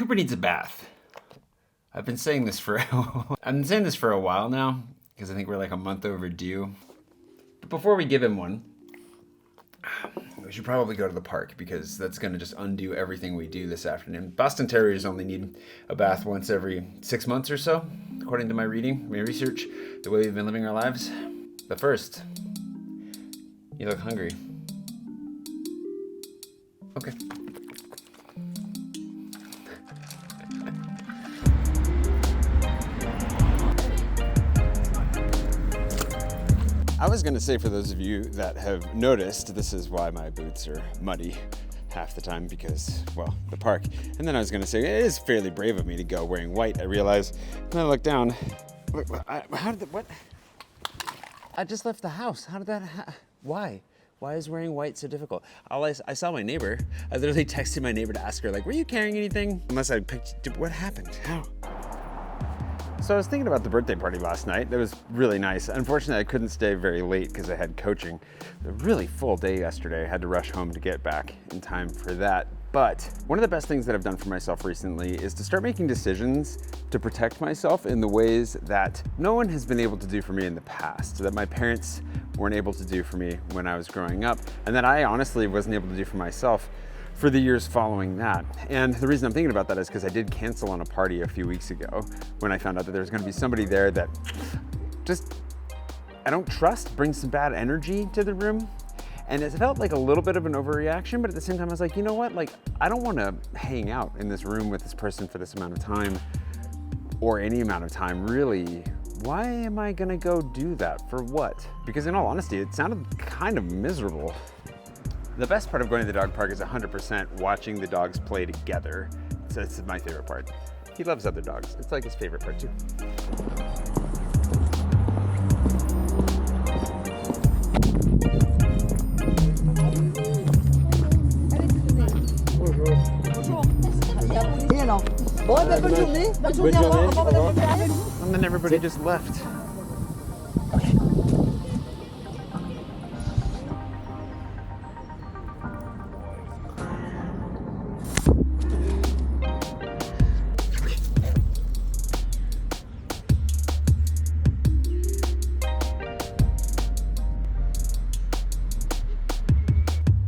Cooper needs a bath. I've been saying this for a while now because I think we're like a month overdue. But before we give him one, we should probably go to the park because that's going to just undo everything we do this afternoon. Boston Terriers only need a bath once every 6 months or so, according to my research, the way we've been living our lives. But first, you look hungry. Okay. I was going to say, for those of you that have noticed, this is why my boots are muddy half the time because, well, the park. And then I was going to say, it is fairly brave of me to go wearing white, I realize. And then I look down. What? I just left the house. How did that Why? Why is wearing white so difficult? I saw my neighbor. I literally texted my neighbor to ask her, like, were you carrying anything? Unless I picked, what happened? How? So I was thinking about the birthday party last night. That was really nice. Unfortunately, I couldn't stay very late because I had coaching. A really full day yesterday. I had to rush home to get back in time for that. But one of the best things that I've done for myself recently is to start making decisions to protect myself in the ways that no one has been able to do for me in the past, that my parents weren't able to do for me when I was growing up, and that I honestly wasn't able to do for myself for the years following that. And the reason I'm thinking about that is because I did cancel on a party a few weeks ago when I found out that there was going to be somebody there that just, I don't trust, brings some bad energy to the room. And it felt like a little bit of an overreaction, but at the same time I was like, you know what, like, I don't want to hang out in this room with this person for this amount of time, or any amount of time, really. Why am I gonna go do that? For what? Because in all honesty, it sounded kind of miserable. The best part of going to the dog park is 100% watching the dogs play together. So it's my favorite part. He loves other dogs. It's like his favorite part too. And then everybody just left.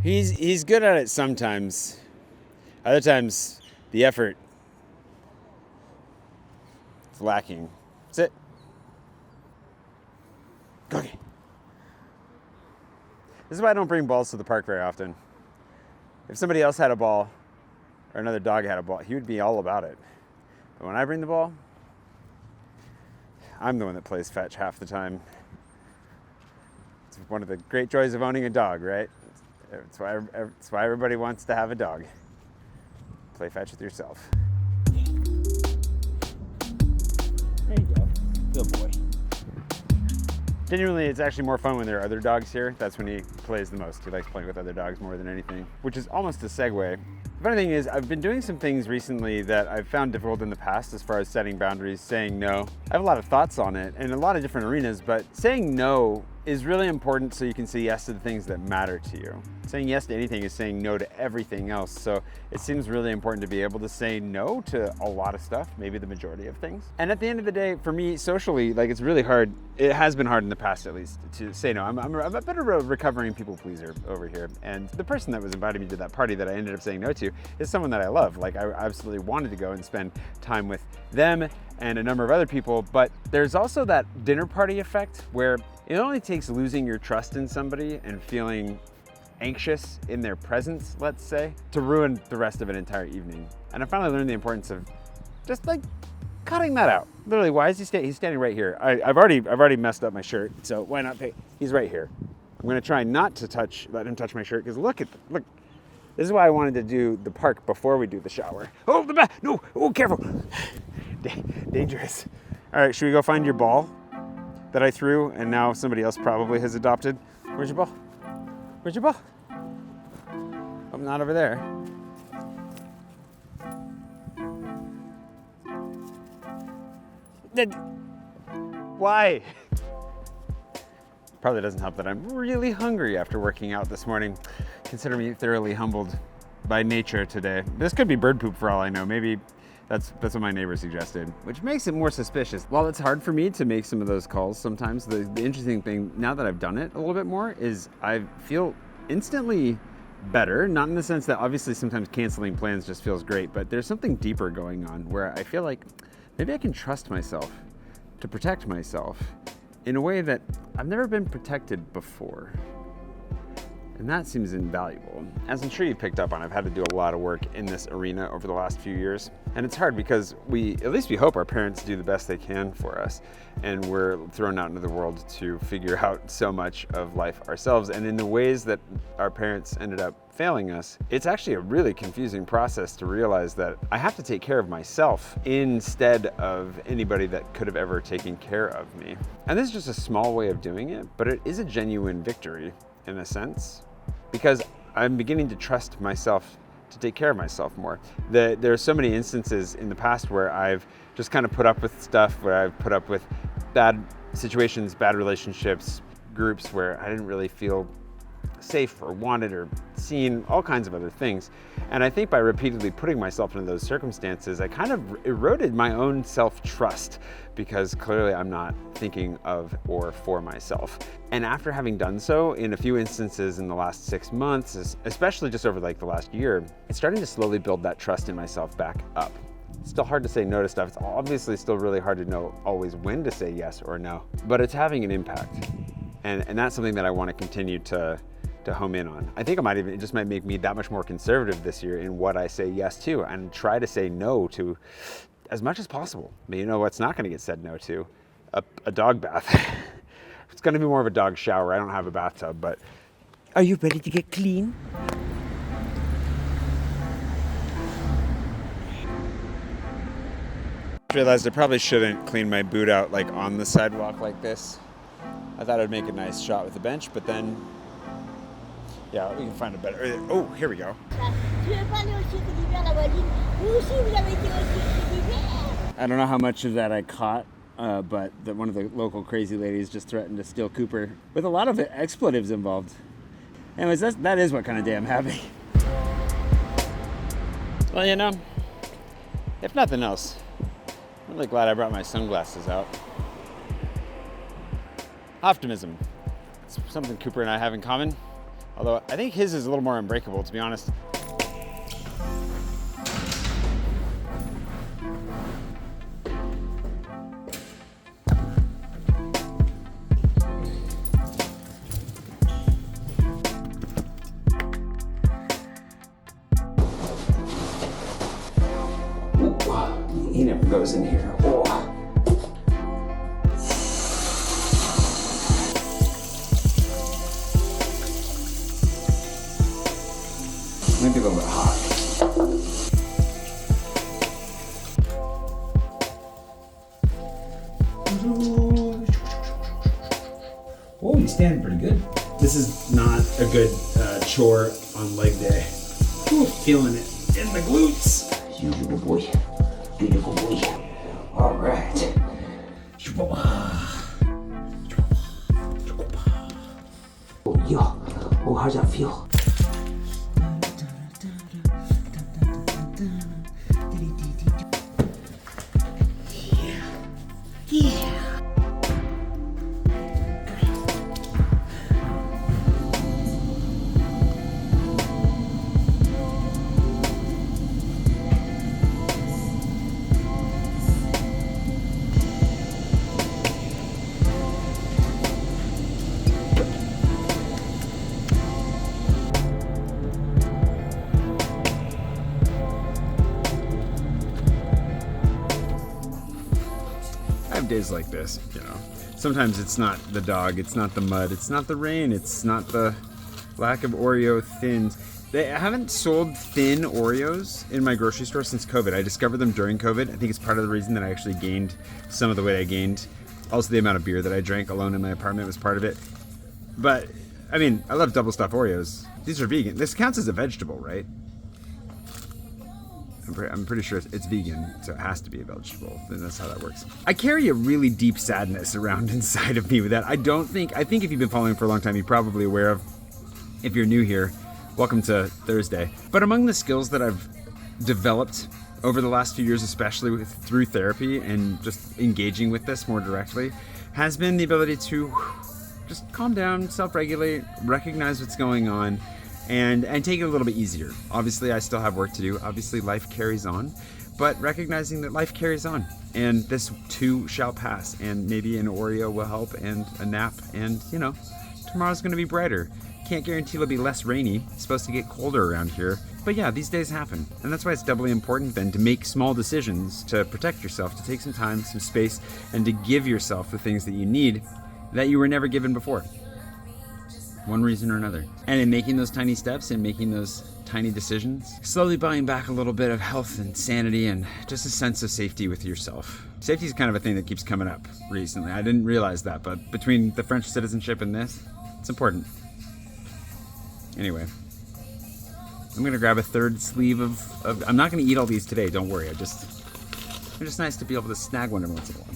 He's good at it sometimes. Other times, the effort is lacking. Sit. Okay. This is why I don't bring balls to the park very often. If somebody else had a ball, or another dog had a ball, he would be all about it. But when I bring the ball, I'm the one that plays fetch half the time. It's one of the great joys of owning a dog, right? It's why everybody wants to have a dog. Play fetch with yourself. There you go. Good boy. Genuinely, it's actually more fun when there are other dogs here. That's when he plays the most. He likes playing with other dogs more than anything, which is almost a segue. The funny thing is, I've been doing some things recently that I've found difficult in the past as far as setting boundaries, saying no. I have a lot of thoughts on it in a lot of different arenas, but saying no is really important so you can say yes to the things that matter to you. Saying yes to anything is saying no to everything else. So it seems really important to be able to say no to a lot of stuff, maybe the majority of things. And at the end of the day, for me, socially, like, it's really hard. It has been hard in the past, at least, to say no. I'm a bit of a recovering people pleaser over here. And the person that was inviting me to that party that I ended up saying no to is someone that I love. Like, I absolutely wanted to go and spend time with them and a number of other people. But there's also that dinner party effect where it only takes losing your trust in somebody and feeling anxious in their presence, let's say, to ruin the rest of an entire evening. And I finally learned the importance of just, like, cutting that out. Literally, why is he's standing right here? I've already messed up my shirt, so why not pay? He's right here. I'm gonna try not to let him touch my shirt, because look. This is why I wanted to do the park before we do the shower. Oh, the back, no, oh, careful. Dangerous. All right, should we go find your ball that I threw and now somebody else probably has adopted? Where's your ball? Where's your ball? Oh, not over there. Why? Probably doesn't help that I'm really hungry after working out this morning. Consider me thoroughly humbled by nature today. This could be bird poop for all I know. Maybe That's what my neighbor suggested, which makes it more suspicious. While it's hard for me to make some of those calls sometimes, the interesting thing, now that I've done it a little bit more, is I feel instantly better. Not in the sense that obviously sometimes canceling plans just feels great, but there's something deeper going on where I feel like maybe I can trust myself to protect myself in a way that I've never been protected before. And that seems invaluable. As I'm sure you've picked up on, I've had to do a lot of work in this arena over the last few years. And it's hard because at least we hope our parents do the best they can for us. And we're thrown out into the world to figure out so much of life ourselves. And in the ways that our parents ended up failing us, it's actually a really confusing process to realize that I have to take care of myself instead of anybody that could have ever taken care of me. And this is just a small way of doing it, but it is a genuine victory in a sense, because I'm beginning to trust myself to take care of myself more. There are so many instances in the past where I've just kind of put up with stuff, where I've put up with bad situations, bad relationships, groups where I didn't really feel safe or wanted or seen, all kinds of other things. And I think by repeatedly putting myself into those circumstances, I kind of eroded my own self-trust, because clearly I'm not thinking of or for myself. And after having done so in a few instances in the last 6 months, especially just over like the last year, it's starting to slowly build that trust in myself back up. It's still hard to say no to stuff. It's obviously still really hard to know always when to say yes or no, but it's having an impact. And that's something that I want to continue to home in on. I think it just might make me that much more conservative this year in what I say yes to, and try to say no to as much as possible. But you know what's not going to get said no to? A dog bath. It's going to be more of a dog shower. I don't have a bathtub, but... Are you ready to get clean? I realized I probably shouldn't clean my boot out like on the sidewalk like this. I thought I'd make a nice shot with the bench, but then, yeah, we can find a better. Oh, here we go. I don't know how much of that I caught, but one of the local crazy ladies just threatened to steal Cooper with a lot of expletives involved. Anyways, that is what kind of day I'm having. Well, you know, if nothing else, I'm really glad I brought my sunglasses out. Optimism. It's something Cooper and I have in common. Although I think his is a little more unbreakable, to be honest. He never goes in here. Oh. Maybe a little bit hot. Oh, you stand pretty good. This is not a good chore on leg day. Ooh, feeling it in the glutes. Beautiful boy. Beautiful boy. All right. Oh, yeah. Oh, how's that feel? Days like this, you know. Sometimes it's not the dog, it's not the mud, it's not the rain, it's not the lack of Oreo thins. They haven't sold thin Oreos in my grocery store since COVID. I discovered them during COVID. I think it's part of the reason that I actually gained some of the weight I gained. Also, the amount of beer that I drank alone in my apartment was part of it. But, I mean, I love double stuffed Oreos. These are vegan. This counts as a vegetable, right? I'm pretty sure it's vegan, so it has to be a vegetable. And that's how that works. I carry a really deep sadness around inside of me with that. I think if you've been following for a long time, you're probably aware of. If you're new here, welcome to Thursday. But among the skills that I've developed over the last few years, especially through therapy and just engaging with this more directly, has been the ability to just calm down, self-regulate, recognize what's going on, and take it a little bit easier. Obviously, I still have work to do. Obviously, life carries on, but recognizing that life carries on, and this too shall pass, and maybe an Oreo will help, and a nap, and tomorrow's going to be brighter. Can't guarantee it'll be less rainy. It's supposed to get colder around here. But yeah, these days happen. And that's why it's doubly important then to make small decisions to protect yourself, to take some time, some space, and to give yourself the things that you need that you were never given before. One reason or another. And in making those tiny steps and making those tiny decisions, slowly buying back a little bit of health and sanity and just a sense of safety with yourself. Safety is kind of a thing that keeps coming up recently. I didn't realize that, but between the French citizenship and this, it's important. Anyway, I'm gonna grab a third sleeve of I'm not gonna eat all these today, don't worry. They're just nice to be able to snag one every once in a while.